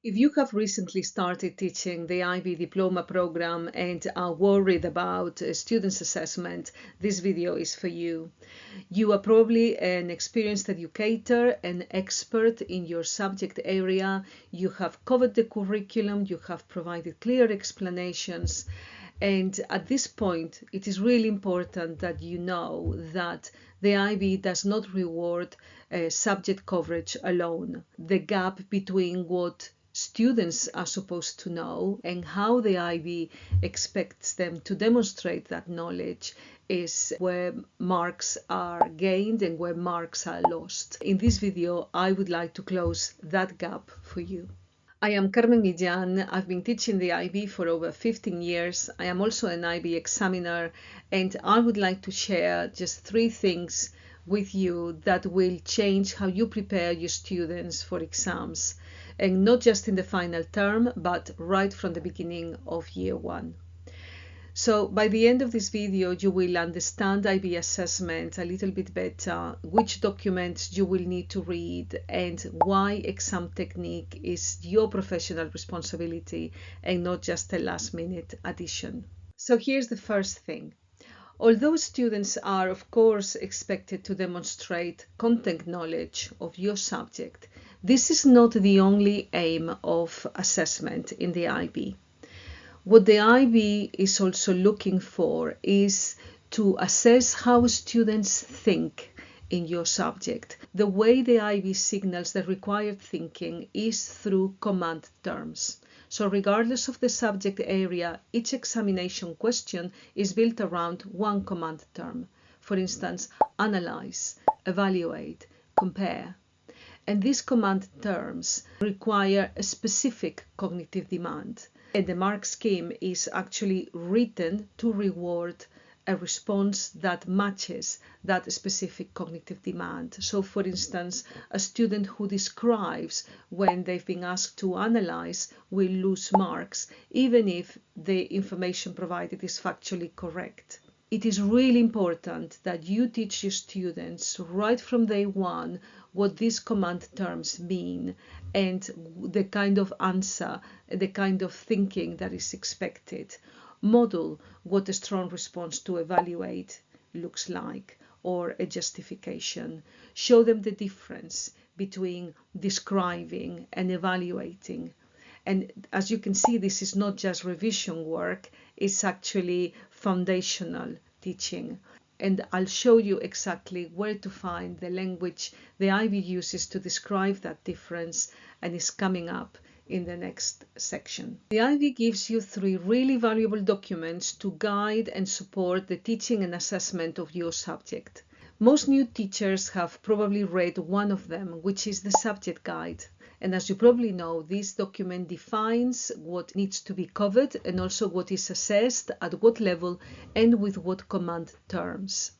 If you have recently started teaching the IB Diploma program and are worried about students' assessment, this video is for you. You are probably an experienced educator, an expert in your subject area. You have covered the curriculum, you have provided clear explanations. And at this point, it is really important that you know that the IB does not reward subject coverage alone. The gap between what students are supposed to know and how the IB expects them to demonstrate that knowledge is where marks are gained and where marks are lost. In this video, I would like to close that gap for you. I am Carmen Millán. I've been teaching the IB for over 15 years. I am also an IB examiner, and I would like to share just 3 things with you that will change how you prepare your students for exams, and not just in the final term, but right from the beginning of year 1. So by the end of this video, you will understand IB assessment a little bit better, which documents you will need to read, and why exam technique is your professional responsibility and not just a last-minute addition. So here's the first thing. Although students are, of course, expected to demonstrate content knowledge of your subject, this is not the only aim of assessment in the IB. What the IB is also looking for is to assess how students think in your subject. The way the IB signals the required thinking is through command terms. So regardless of the subject area, each examination question is built around one command term. For instance, analyze, evaluate, compare. And these command terms require a specific cognitive demand. And the mark scheme is actually written to reward a response that matches that specific cognitive demand. So for instance, a student who describes when they've been asked to analyze will lose marks, even if the information provided is factually correct. It is really important that you teach your students right from day one what these command terms mean and the kind of answer, the kind of thinking that is expected. Model what a strong response to evaluate looks like, or a justification. Show them the difference between describing and evaluating. And as you can see, this is not just revision work, it's actually foundational teaching. And I'll show you exactly where to find the language the IB uses to describe that difference, and is coming up in the next section. The IB gives you 3 really valuable documents to guide and support the teaching and assessment of your subject. Most new teachers have probably read one of them, which is the subject guide. And as you probably know, this document defines what needs to be covered and also what is assessed, at what level, and with what command terms.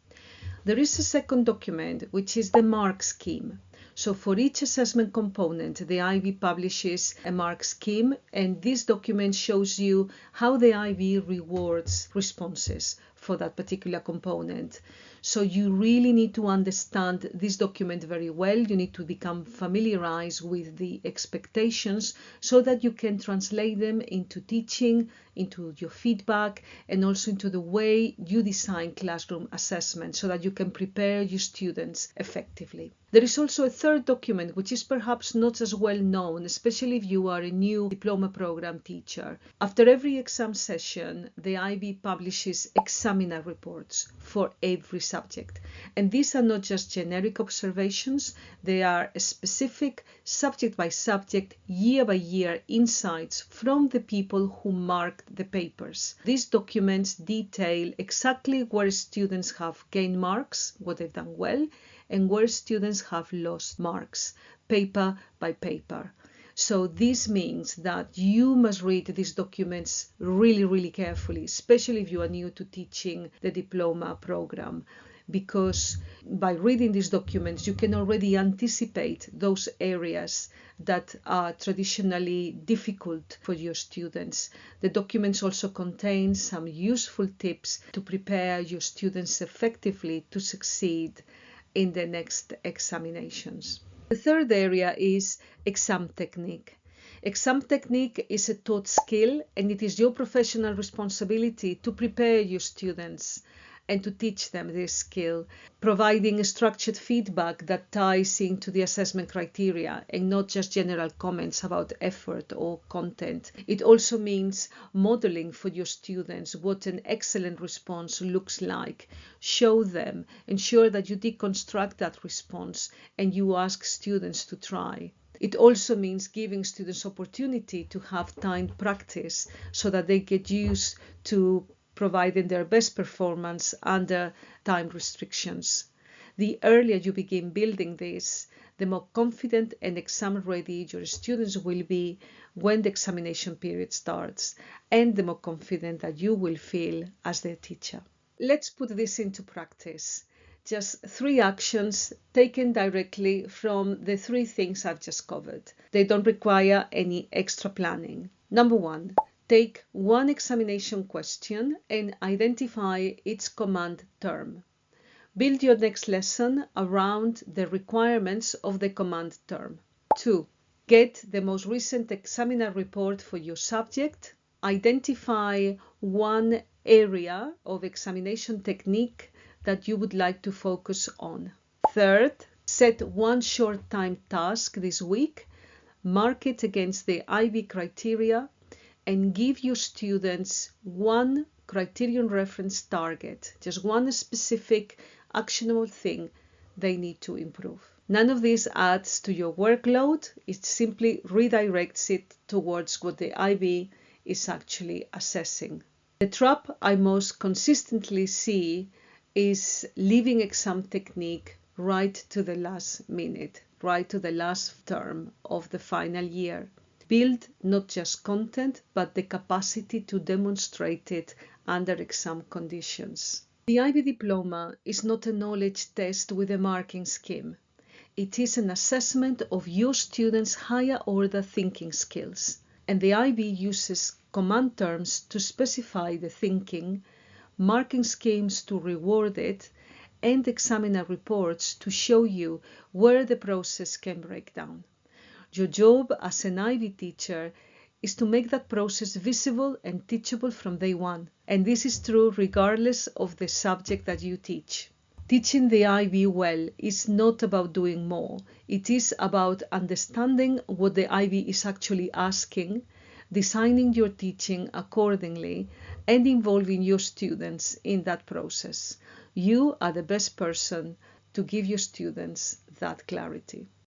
There is a second document, which is the mark scheme. So for each assessment component, the IB publishes a mark scheme, and this document shows you how the IB rewards responses for that particular component. So you really need to understand this document very well. You need to become familiarized with the expectations so that you can translate them into teaching, into your feedback, and also into the way you design classroom assessment so that you can prepare your students effectively. There is also a third document which is perhaps not as well known, especially if you are a new diploma program teacher. After every exam session, the IB publishes examiner reports for every subject. And these are not just generic observations, they are specific subject by subject, year by year insights from the people who marked the papers. These documents detail exactly where students have gained marks, what they've done well, and where students have lost marks, paper by paper. So this means that you must read these documents really, really carefully, especially if you are new to teaching the diploma program, because by reading these documents, you can already anticipate those areas that are traditionally difficult for your students. The documents also contain some useful tips to prepare your students effectively to succeed in the next examinations. The third area is exam technique. Exam technique is a taught skill, and it is your professional responsibility to prepare your students and to teach them this skill, providing structured feedback that ties into the assessment criteria and not just general comments about effort or content. It also means modeling for your students what an excellent response looks like. Show them, ensure that you deconstruct that response and you ask students to try. It also means giving students opportunity to have timed practice so that they get used to providing their best performance under time restrictions. The earlier you begin building this, the more confident and exam ready your students will be when the examination period starts, and the more confident that you will feel as their teacher. Let's put this into practice. Just 3 actions taken directly from the 3 things I've just covered. They don't require any extra planning. Number 1. Take one examination question and identify its command term. Build your next lesson around the requirements of the command term. 2. Get the most recent examiner report for your subject. Identify one area of examination technique that you would like to focus on. 3rd, set one short time task this week. Mark it against the IB criteria and give your students one criterion reference target, just one specific actionable thing they need to improve. None of this adds to your workload, it simply redirects it towards what the IB is actually assessing. The trap I most consistently see is leaving exam technique right to the last minute, right to the last term of the final year. Build not just content, but the capacity to demonstrate it under exam conditions. The IB Diploma is not a knowledge test with a marking scheme. It is an assessment of your students' higher order thinking skills, and the IB uses command terms to specify the thinking, marking schemes to reward it, and examiner reports to show you where the process can break down. Your job as an IB teacher is to make that process visible and teachable from day one. And this is true regardless of the subject that you teach. Teaching the IB well is not about doing more. It is about understanding what the IB is actually asking, designing your teaching accordingly, and involving your students in that process. You are the best person to give your students that clarity.